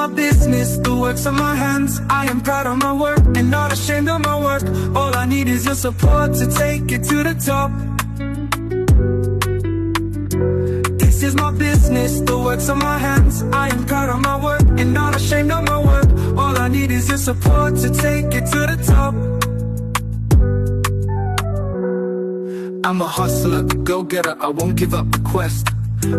my business, the works of my hands. I am proud of my work and not ashamed of my work. All I need is your support to take it to the top. This is my business, the works of my hands. I am proud of my work and not ashamed of my work. All I need is your support to take it to the top. I'm a hustler, a go-getter, I won't give up the quest.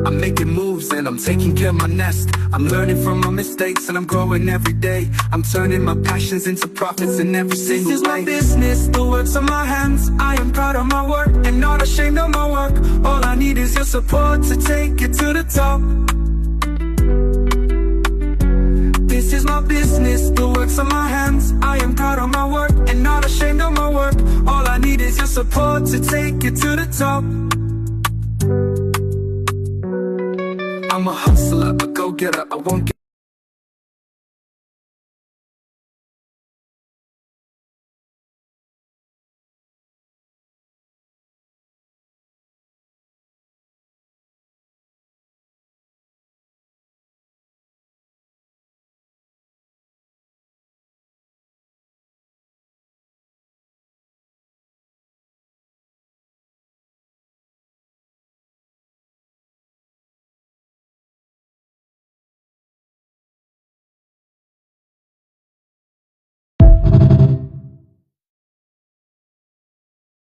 I'm making moves and I'm taking care of my nest. I'm learning from my mistakes and I'm growing every day. I'm turning my passions into profits in every single way. This is my business, the works of my hands. I am proud of my work and not ashamed of my work. All I need is your support to take it to the top. This is my business, the works of my hands. I am proud of my work and not ashamed of my work. All I need is your support to take it to the top. I'm a hustler, a go-getter, I won't get